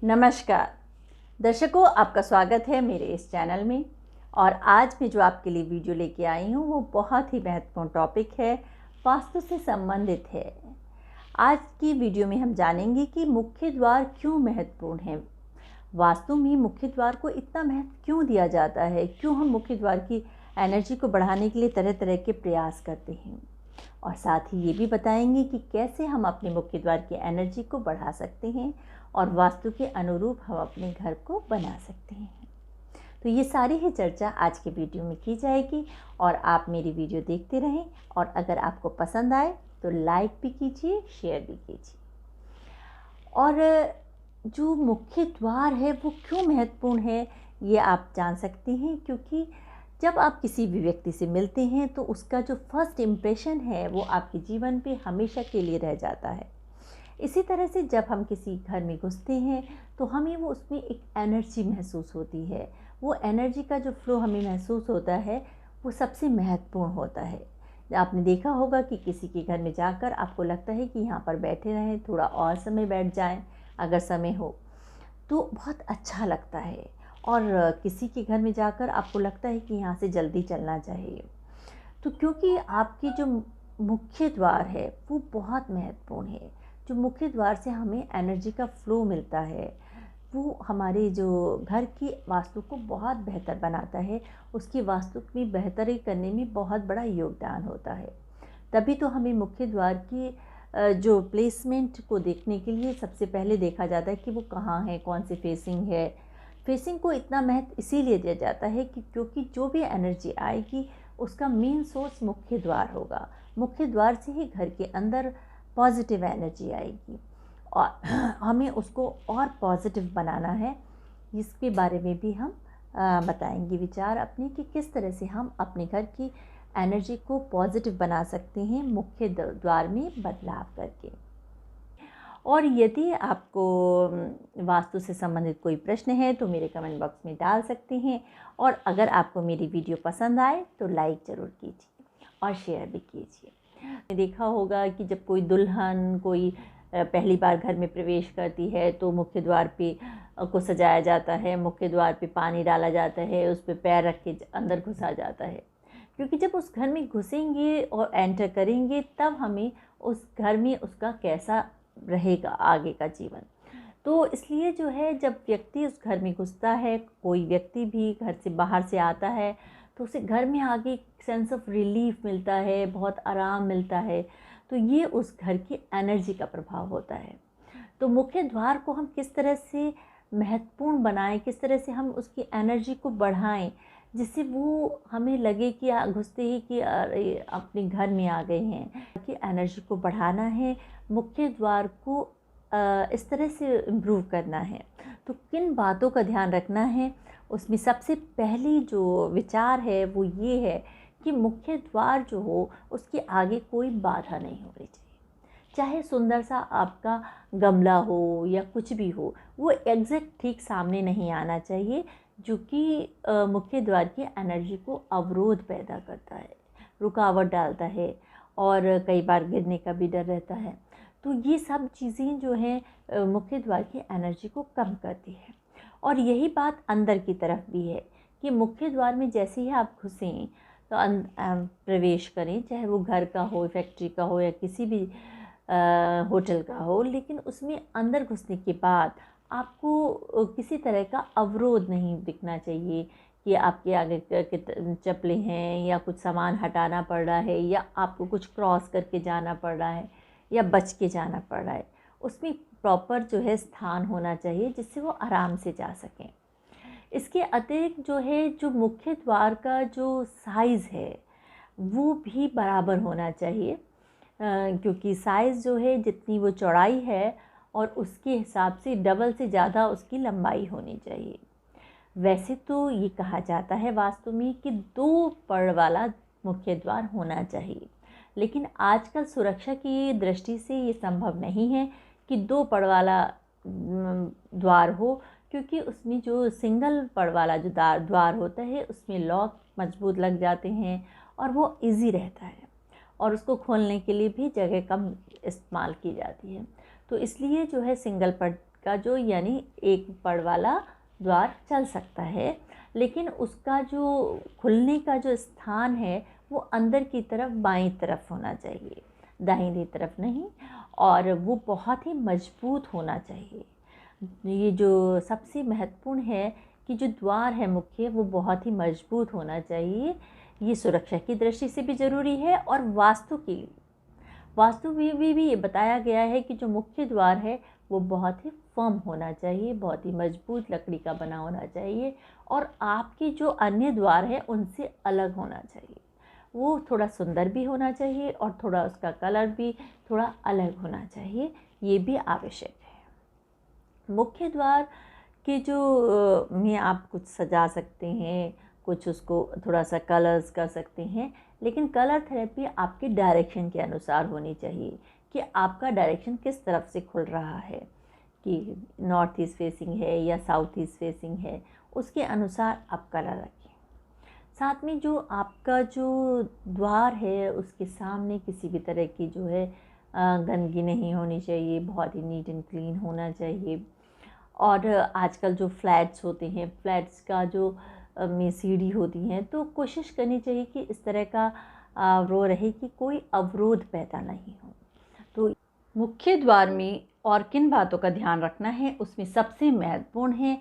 नमस्कार दर्शकों, आपका स्वागत है मेरे इस चैनल में। और आज मैं जो आपके लिए वीडियो लेके आई हूँ वो बहुत ही महत्वपूर्ण टॉपिक है, वास्तु से संबंधित है। आज की वीडियो में हम जानेंगे कि मुख्य द्वार क्यों महत्वपूर्ण है, वास्तु में मुख्य द्वार को इतना महत्व क्यों दिया जाता है, क्यों हम मुख्य द्वार की एनर्जी को बढ़ाने के लिए तरह तरह के प्रयास करते हैं, और साथ ही ये भी बताएंगे कि कैसे हम अपने मुख्य द्वार की एनर्जी को बढ़ा सकते हैं और वास्तु के अनुरूप हम अपने घर को बना सकते हैं। तो ये सारी ही चर्चा आज के वीडियो में की जाएगी और आप मेरी वीडियो देखते रहें, और अगर आपको पसंद आए तो लाइक भी कीजिए, शेयर भी कीजिए। और जो मुख्य द्वार है वो क्यों महत्वपूर्ण है ये आप जान सकते हैं, क्योंकि जब आप किसी भी व्यक्ति से मिलते हैं तो उसका जो फर्स्ट इम्प्रेशन है वो आपके जीवन पे हमेशा के लिए रह जाता है। इसी तरह से जब हम किसी घर में घुसते हैं तो हमें वो उसमें एक एनर्जी महसूस होती है। वो एनर्जी का जो फ्लो हमें महसूस होता है वो सबसे महत्वपूर्ण होता है। आपने देखा होगा कि किसी के घर में जाकर आपको लगता है कि यहाँ पर बैठे रहें, थोड़ा और समय बैठ जाएं अगर समय हो तो बहुत अच्छा लगता है, और किसी के घर में जाकर आपको लगता है कि यहाँ से जल्दी चलना चाहिए। तो क्योंकि आपकी जो मुख्य द्वार है वो बहुत महत्वपूर्ण है। जो मुख्य द्वार से हमें एनर्जी का फ्लो मिलता है वो हमारे जो घर की वास्तु को बहुत बेहतर बनाता है, उसकी वास्तु में बेहतरी करने में बहुत बड़ा योगदान होता है। तभी तो हमें मुख्य द्वार की जो प्लेसमेंट को देखने के लिए सबसे पहले देखा जाता है कि वो कहाँ है, कौन सी फेसिंग है। फेसिंग को इतना महत्व इसीलिए दिया जाता है कि क्योंकि जो भी एनर्जी आएगी उसका मेन सोर्स मुख्य द्वार होगा। मुख्य द्वार से ही घर के अंदर पॉजिटिव एनर्जी आएगी और हमें उसको और पॉजिटिव बनाना है। इसके बारे में भी हम बताएंगे विचार अपने कि किस तरह से हम अपने घर की एनर्जी को पॉजिटिव बना सकते हैं मुख्य द्वार में बदलाव करके। और यदि आपको वास्तु से संबंधित कोई प्रश्न है तो मेरे कमेंट बॉक्स में डाल सकते हैं, और अगर आपको मेरी वीडियो पसंद आए तो लाइक ज़रूर कीजिए और शेयर भी कीजिए। देखा होगा कि जब कोई दुल्हन कोई पहली बार घर में प्रवेश करती है तो मुख्य द्वार पे को सजाया जाता है, मुख्य द्वार पे पानी डाला जाता है, उस पर पैर रख के अंदर घुसा जाता है, क्योंकि जब उस घर में घुसेंगे और एंटर करेंगे तब हमें उस घर में उसका कैसा रहेगा आगे का जीवन। तो इसलिए जो है जब व्यक्ति उस घर में घुसता है, कोई व्यक्ति भी घर से बाहर से आता है तो उसे घर में आगे एक सेंस ऑफ रिलीफ मिलता है, बहुत आराम मिलता है। तो ये उस घर की एनर्जी का प्रभाव होता है। तो मुख्य द्वार को हम किस तरह से महत्वपूर्ण बनाएं, किस तरह से हम उसकी एनर्जी को बढ़ाएं जिससे वो हमें लगे कि घुसते ही कि अपने घर में आ गए हैं। कि एनर्जी को बढ़ाना है, मुख्य द्वार को इस तरह से इम्प्रूव करना है तो किन बातों का ध्यान रखना है। उसमें सबसे पहली जो विचार है वो ये है कि मुख्य द्वार जो हो उसके आगे कोई बाधा नहीं होनी चाहिए। चाहे सुंदर सा आपका गमला हो या कुछ भी हो, वो एग्जैक्ट ठीक सामने नहीं आना चाहिए, जो कि मुख्य द्वार की एनर्जी को अवरोध पैदा करता है, रुकावट डालता है, और कई बार गिरने का भी डर रहता है। तो ये सब चीज़ें जो हैं मुख्य द्वार की एनर्जी को कम करती है। और यही बात अंदर की तरफ भी है कि मुख्य द्वार में जैसे ही आप घुसें तो प्रवेश करें, चाहे वो घर का हो, फैक्ट्री का हो या किसी भी होटल का हो, लेकिन उसमें अंदर घुसने के बाद आपको किसी तरह का अवरोध नहीं दिखना चाहिए कि आपके आगे चप्पलें हैं या कुछ सामान हटाना पड़ रहा है या आपको कुछ क्रॉस करके जाना पड़ रहा है या बच के जाना पड़ रहा है। उसमें प्रॉपर जो है स्थान होना चाहिए जिससे वो आराम से जा सकें। इसके अतिरिक्त जो है जो मुख्य द्वार का जो साइज़ है वो भी बराबर होना चाहिए, क्योंकि साइज़ जो है जितनी वो चौड़ाई है और उसके हिसाब से डबल से ज़्यादा उसकी लंबाई होनी चाहिए। वैसे तो ये कहा जाता है वास्तु में कि 2 पड़ वाला मुख्य द्वार होना चाहिए, लेकिन आजकल सुरक्षा की दृष्टि से ये संभव नहीं है कि 2 पड़ वाला द्वार हो, क्योंकि उसमें जो सिंगल पड़ वाला जो द्वार होता है उसमें लॉक मजबूत लग जाते हैं और वो इजी रहता है, और उसको खोलने के लिए भी जगह कम इस्तेमाल की जाती है। तो इसलिए जो है सिंगल पड़ का जो यानी एक पड़ वाला द्वार चल सकता है, लेकिन उसका जो खुलने का जो स्थान है वो अंदर की तरफ बाईं तरफ होना चाहिए, दाहिनी तरफ नहीं। और वो बहुत ही मजबूत होना चाहिए। ये जो सबसे महत्वपूर्ण है कि जो द्वार है मुख्य वो बहुत ही मजबूत होना चाहिए। ये सुरक्षा की दृष्टि से भी ज़रूरी है और वास्तु के लिए, वास्तु में भी ये बताया गया है कि जो मुख्य द्वार है वो बहुत ही फर्म होना चाहिए, बहुत ही मजबूत लकड़ी का बना होना चाहिए और आपके जो अन्य द्वार है उनसे अलग होना चाहिए। वो थोड़ा सुंदर भी होना चाहिए और थोड़ा उसका कलर भी थोड़ा अलग होना चाहिए, ये भी आवश्यक है। मुख्य द्वार के जो में आप कुछ सजा सकते हैं, कुछ उसको थोड़ा सा कलर्स कर सकते हैं, लेकिन कलर थेरेपी आपके डायरेक्शन के अनुसार होनी चाहिए कि आपका डायरेक्शन किस तरफ से खुल रहा है, कि नॉर्थ ईस्ट फेसिंग है या साउथ ईस्ट फेसिंग है, उसके अनुसार आप कलर रखें। साथ में जो आपका जो द्वार है उसके सामने किसी भी तरह की जो है गंदगी नहीं होनी चाहिए, बहुत ही नीट एंड क्लीन होना चाहिए। और आजकल जो फ्लैट्स होते हैं, फ्लैट्स का जो में सीढ़ी होती हैं, तो कोशिश करनी चाहिए कि इस तरह का वो रहे कि कोई अवरोध पैदा नहीं हो। तो मुख्य द्वार में और किन बातों का ध्यान रखना है, उसमें सबसे महत्वपूर्ण है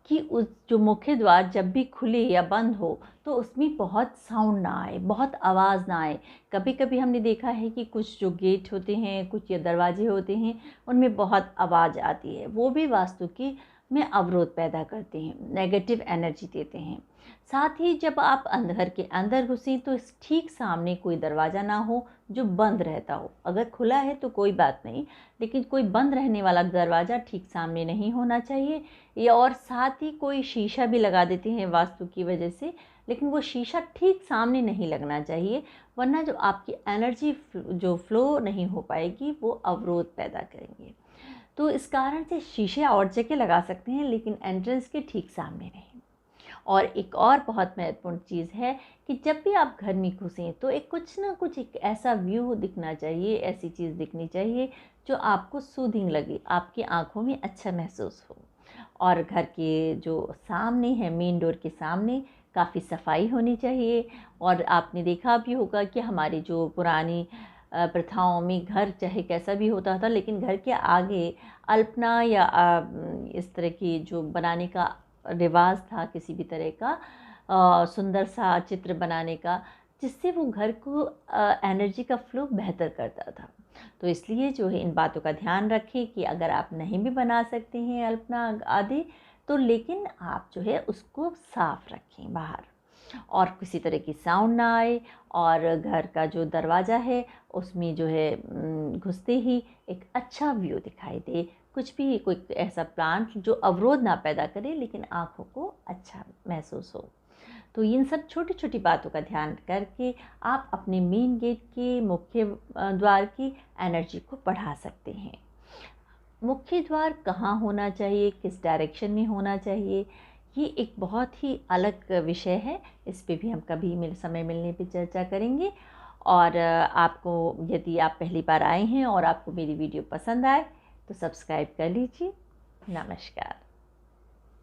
कि उस जो मुख्य द्वार जब भी खुले या बंद हो तो उसमें बहुत साउंड ना आए, बहुत आवाज़ ना आए। कभी कभी हमने देखा है कि कुछ जो गेट होते हैं, कुछ या दरवाजे होते हैं, उनमें बहुत आवाज़ आती है, वो भी वास्तु की में अवरोध पैदा करते हैं, नेगेटिव एनर्जी देते हैं। साथ ही जब आप घर के अंदर घुसें तो ठीक सामने कोई दरवाज़ा ना हो जो बंद रहता हो। अगर खुला है तो कोई बात नहीं, लेकिन कोई बंद रहने वाला दरवाज़ा ठीक सामने नहीं होना चाहिए। या और साथ ही कोई शीशा भी लगा देते हैं वास्तु की वजह से, लेकिन वो शीशा ठीक सामने नहीं लगना चाहिए, वरना जो आपकी एनर्जी जो फ्लो नहीं हो पाएगी वो अवरोध पैदा करेंगे। तो इस कारण से शीशे और जगह लगा सकते हैं, लेकिन एंट्रेंस के ठीक सामने नहीं। और एक और बहुत महत्वपूर्ण चीज़ है कि जब भी आप घर में घुसें तो एक कुछ ना कुछ एक ऐसा व्यू दिखना चाहिए, ऐसी चीज़ दिखनी चाहिए जो आपको सूदिंग लगे, आपकी आँखों में अच्छा महसूस हो। और घर के जो सामने है, मेन डोर के सामने काफ़ी सफाई होनी चाहिए। और आपने देखा भी होगा कि हमारी जो पुरानी प्रथाओं में घर चाहे कैसा भी होता था, लेकिन घर के आगे अल्पना या इस तरह की जो बनाने का रिवाज था, किसी भी तरह का सुंदर सा चित्र बनाने का, जिससे वो घर को एनर्जी का फ्लो बेहतर करता था। तो इसलिए जो है इन बातों का ध्यान रखें कि अगर आप नहीं भी बना सकते हैं अल्पना आदि, तो लेकिन आप जो है उसको साफ रखें बाहर, और किसी तरह की साउंड ना आए। और घर का जो दरवाज़ा है उसमें जो है घुसते ही एक अच्छा व्यू दिखाई दे, कुछ भी कोई ऐसा प्लांट जो अवरोध ना पैदा करे लेकिन आँखों को अच्छा महसूस हो। तो इन सब छोटी छोटी बातों का ध्यान करके आप अपने मेन गेट के मुख्य द्वार की एनर्जी को बढ़ा सकते हैं। मुख्य द्वार कहाँ होना चाहिए, किस डायरेक्शन में होना चाहिए, ये एक बहुत ही अलग विषय है। इस पे भी हम कभी समय मिलने पे चर्चा करेंगे। और आपको, यदि आप पहली बार आए हैं और आपको मेरी वीडियो पसंद आए तो सब्सक्राइब कर लीजिए। नमस्कार।